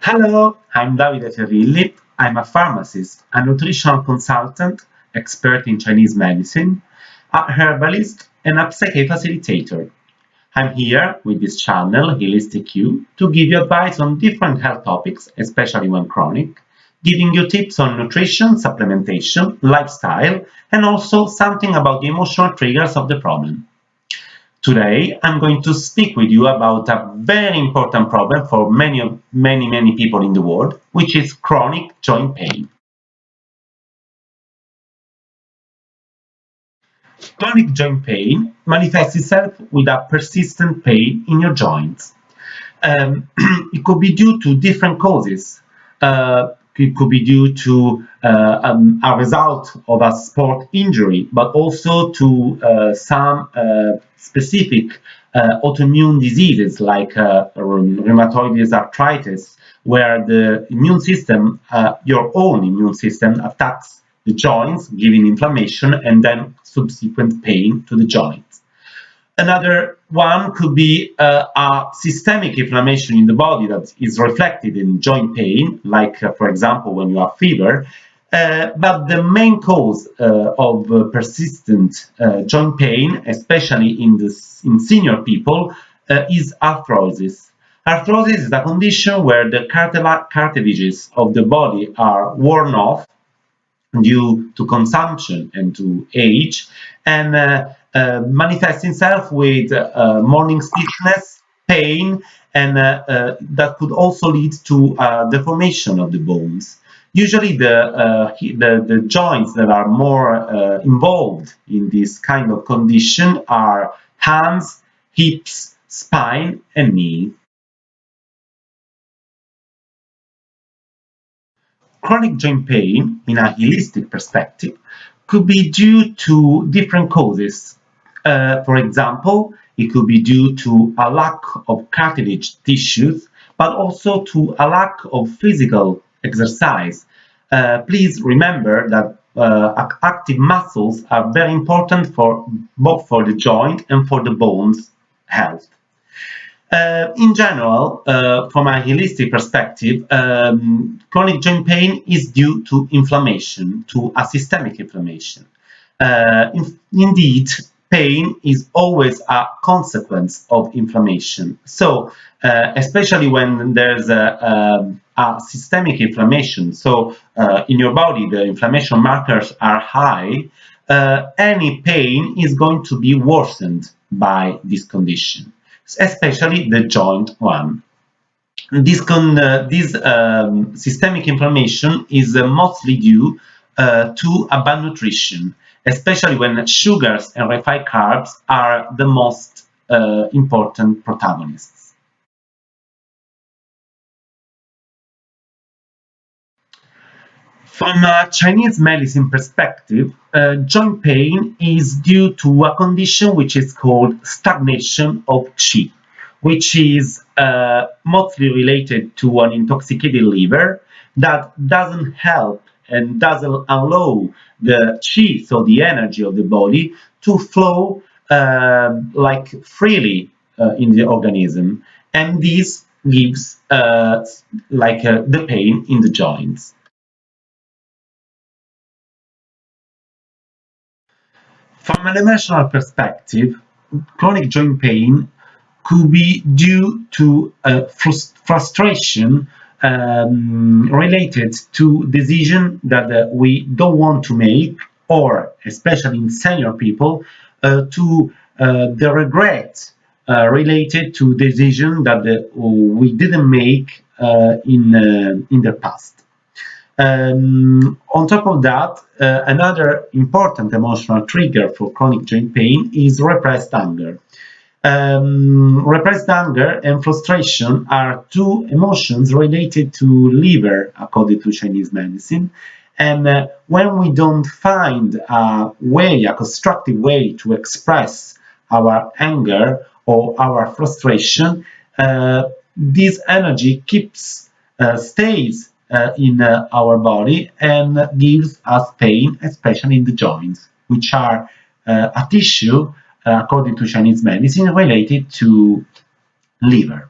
Hello, I'm Davide Ferrilli. I'm a pharmacist, a nutritional consultant, expert in Chinese medicine, a herbalist, and a psyche facilitator. I'm here with this channel, HEALISTIC, to give you advice on different health topics, especially when chronic, giving you tips on nutrition, supplementation, lifestyle, and also something about the emotional triggers of the problem. Today, I'm going to speak with you about a very important problem for many people in the world, which is chronic joint pain. Chronic joint pain manifests itself with a persistent pain in your joints. It could be due to different causes. It could be due to a result of a sport injury, but also to some specific autoimmune diseases like rheumatoid arthritis, where the immune system, your own immune system, attacks the joints, giving inflammation and then subsequent pain to the joints. Another one could be a systemic inflammation in the body that is reflected in joint pain, like, for example, when you have fever. But the main cause of persistent joint pain, especially in senior people, is arthrosis. Arthrosis is a condition where the cartilages of the body are worn off due to consumption and to age, and manifests itself with morning stiffness, pain, and that could also lead to deformation of the bones. Usually the joints that are more involved in this kind of condition are hands, hips, spine, and knee. Chronic joint pain, in a holistic perspective, could be due to different causes. For example, it could be due to a lack of cartilage tissues, but also to a lack of physical exercise. Please remember that active muscles are very important for both for the joint and for the bones health. In general, from a holistic perspective, chronic joint pain is due to inflammation, to a systemic inflammation. Indeed, pain is always a consequence of inflammation. So, especially when there's a systemic inflammation, so in your body the inflammation markers are high, any pain is going to be worsened by this condition, especially the joint one. This systemic inflammation is mostly due to a bad nutrition, especially when sugars and refined carbs are the most important protagonists. From a Chinese medicine perspective, joint pain is due to a condition which is called stagnation of qi, which is mostly related to an intoxicated liver that doesn't help and doesn't allow the qi, so the energy of the body, to flow like freely in the organism, and this gives the pain in the joints. From an emotional perspective, chronic joint pain could be due to frustration related to decisions that we don't want to make, or especially in senior people, to the regret related to decisions that we didn't make in the past. On top of that, another important emotional trigger for chronic joint pain is repressed anger. Repressed anger and frustration are two emotions related to liver, according to Chinese medicine. And when we don't find a constructive way to express our anger or our frustration, this energy stays in our body and gives us pain, especially in the joints, which are a tissue, according to Chinese medicine, related to liver.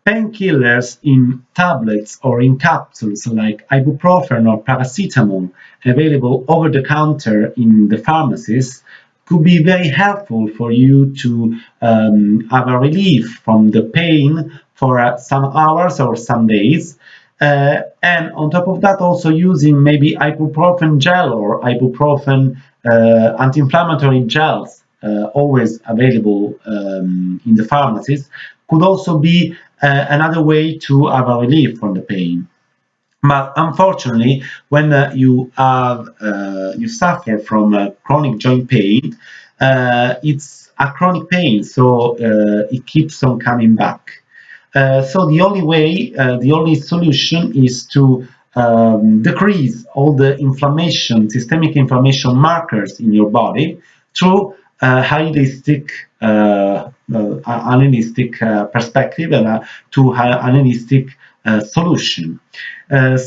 Painkillers in tablets or in capsules like ibuprofen or paracetamol available over the counter in the pharmacies could be very helpful for you to have a relief from the pain for some hours or some days. And on top of that, also using maybe ibuprofen gel or ibuprofen anti-inflammatory gels, always available in the pharmacies, could also be another way to have a relief from the pain. But unfortunately, when you suffer from chronic joint pain, it's a chronic pain, so it keeps on coming back. So the only solution is to decrease all the inflammation, systemic inflammation markers in your body through a holistic perspective and to a holistic solution.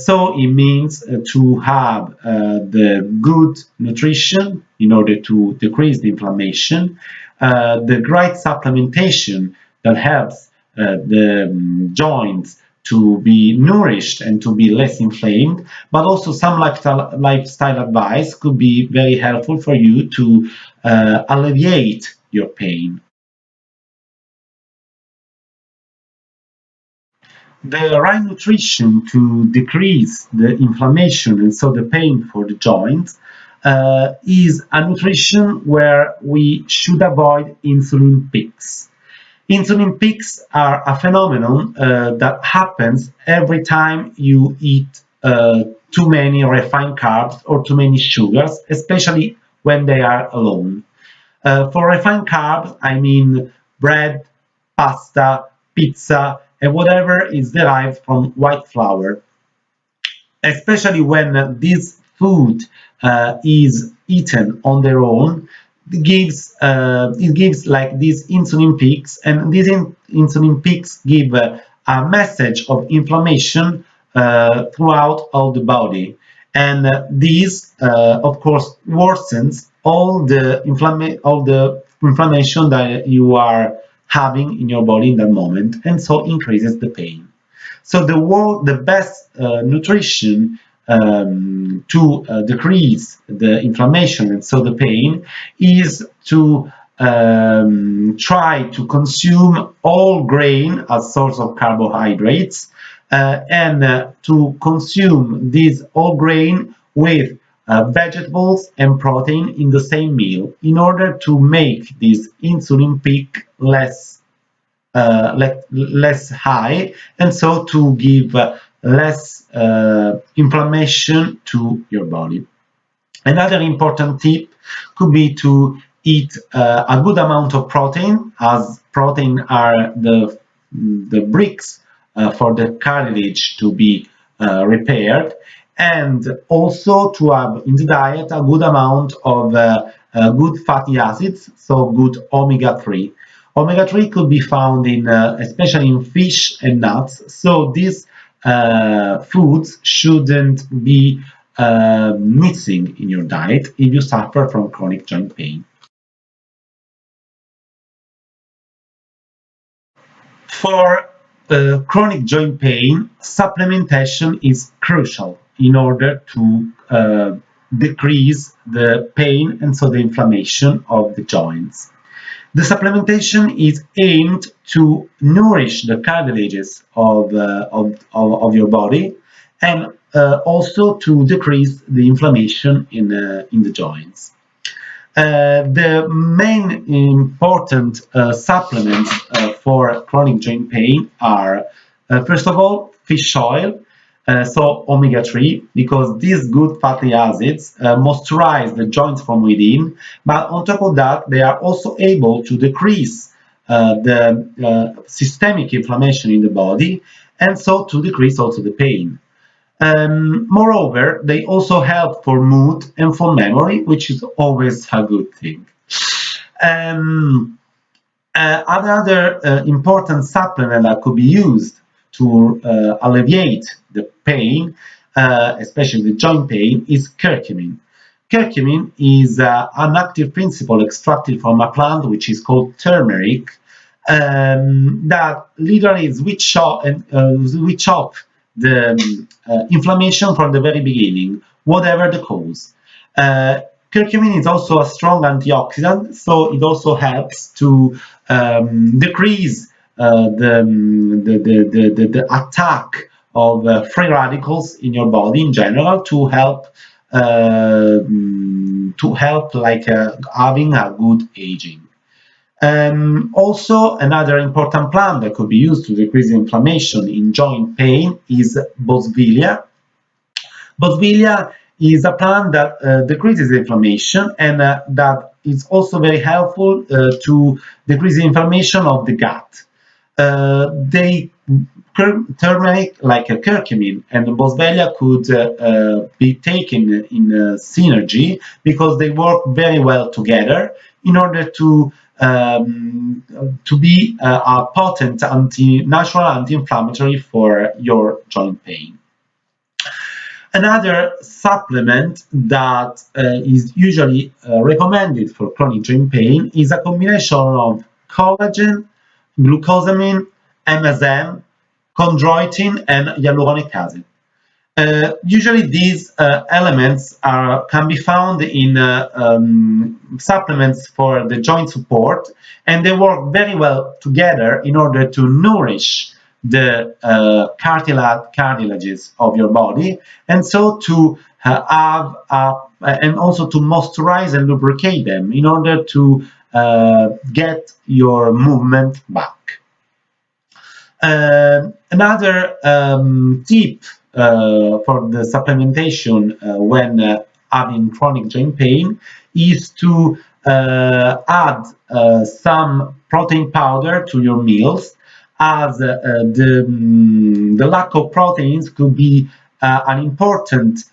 So it means to have the good nutrition in order to decrease the inflammation, the right supplementation that helps the joints to be nourished and to be less inflamed, but also some lifestyle advice could be very helpful for you to alleviate your pain. The right nutrition to decrease the inflammation and so the pain for the joints is a nutrition where we should avoid insulin peaks. Insulin peaks are a phenomenon that happens every time you eat too many refined carbs or too many sugars, especially when they are alone. For refined carbs, I mean bread, pasta, pizza, and whatever is derived from white flour, especially when this food is eaten on their own. It gives like these insulin peaks, and these insulin peaks give a message of inflammation throughout all the body, and this of course worsens all the inflammation that you are having in your body in that moment, and so increases the pain. So the best nutrition to decrease the inflammation and so the pain is to try to consume all grain as source of carbohydrates and to consume this all grain with vegetables and protein in the same meal in order to make this insulin peak less high, and so to give less inflammation to your body. Another important tip could be to eat a good amount of protein, as protein are the bricks for the cartilage to be repaired, and also to have in the diet a good amount of good fatty acids, so good omega-3. Omega-3 could be found in, especially in fish and nuts, so these foods shouldn't be missing in your diet if you suffer from chronic joint pain. For chronic joint pain, supplementation is crucial in order to decrease the pain and so the inflammation of the joints. The supplementation is aimed to nourish the cartilages of your body and also to decrease the inflammation in the joints. The main important supplements for chronic joint pain are, first of all, fish oil, so omega-3, because these good fatty acids moisturize the joints from within, but on top of that, they are also able to decrease the systemic inflammation in the body, and so to decrease also the pain. Moreover, they also help for mood and for memory, which is always a good thing. Another important supplement that could be used to alleviate the pain, especially the joint pain, is curcumin. Curcumin is an active principle extracted from a plant which is called turmeric, that literally switch off the inflammation from the very beginning, whatever the cause. Uh, Curcumin is also a strong antioxidant, so it also helps to decrease the attack of free radicals in your body in general to help like having a good aging. Also, another important plant that could be used to decrease inflammation in joint pain is Boswellia. Boswellia is a plant that decreases inflammation and that is also very helpful to decrease the inflammation of the gut. They turmeric, like a curcumin, and boswellia could be taken in synergy because they work very well together in order to be a potent natural anti-inflammatory for your joint pain. Another supplement that is usually recommended for chronic joint pain is a combination of collagen, glucosamine, MSM, chondroitin, and hyaluronic acid. Usually these elements can be found in supplements for the joint support, and they work very well together in order to nourish the cartilages of your body, and so to and also to moisturize and lubricate them in order to get your movement back. Another tip for the supplementation when having chronic joint pain is to add some protein powder to your meals, as the lack of proteins could be an important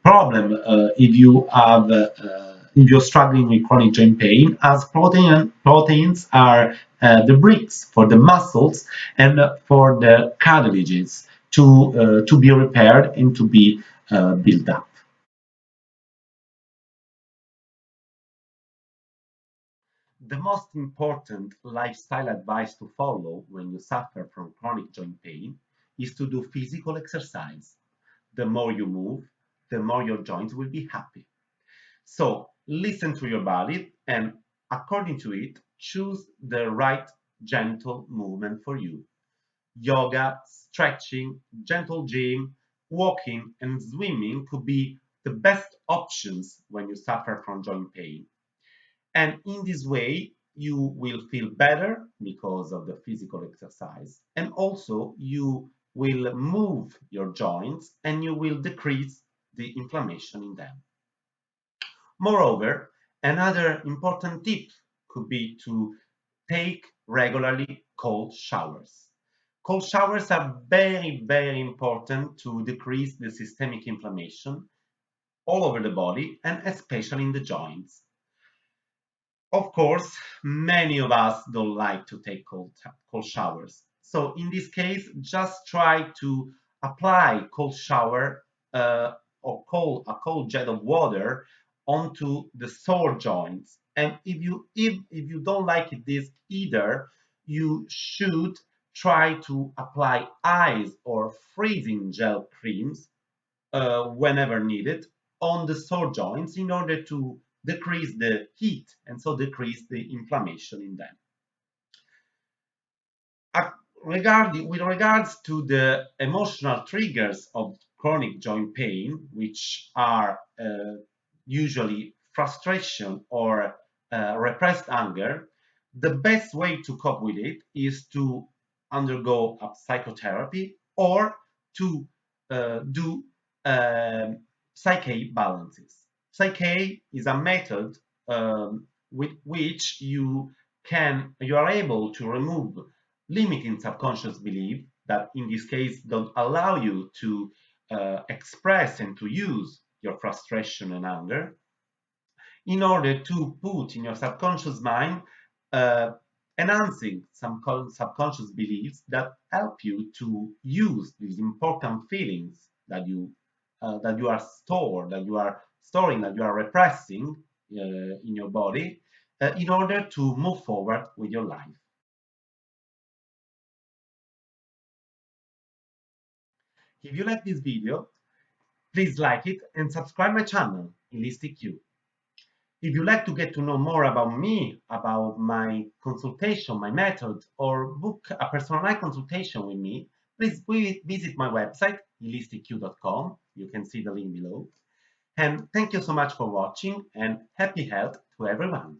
problem if you're struggling with chronic joint pain, as proteins are the bricks for the muscles and for the cartilages to be repaired and to be built up. The most important lifestyle advice to follow when you suffer from chronic joint pain is to do physical exercise. The more you move, the more your joints will be happy. So listen to your body and, according to it, choose the right gentle movement for you. Yoga, stretching, gentle gym, walking, and swimming could be the best options when you suffer from joint pain. And in this way, you will feel better because of the physical exercise. And also, you will move your joints and you will decrease the inflammation in them. Moreover, another important tip could be to take regularly cold showers. Cold showers are very, very important to decrease the systemic inflammation all over the body and especially in the joints. Of course, many of us don't like to take cold showers. So in this case, just try to apply cold shower or a cold jet of water onto the sore joints. And if you don't like this either, you should try to apply ice or freezing gel creams whenever needed on the sore joints in order to decrease the heat and so decrease the inflammation in them. With regards to the emotional triggers of chronic joint pain, which are usually frustration or repressed anger, the best way to cope with it is to undergo a psychotherapy or to do psyche balances. Psyche is a method with which you are able to remove limiting subconscious belief that in this case don't allow you to express and to use your frustration and anger in order to put in your subconscious mind uh, enhancing some subconscious beliefs that help you to use these important feelings that you are storing, that you are repressing in your body in order to move forward with your life. If you like this video, please like it and subscribe my channel, Holistic You. If you'd like to get to know more about me, about my consultation, my method, or book a personalized consultation with me, please visit my website, healisticu.com. You can see the link below. And thank you so much for watching, and happy health to everyone.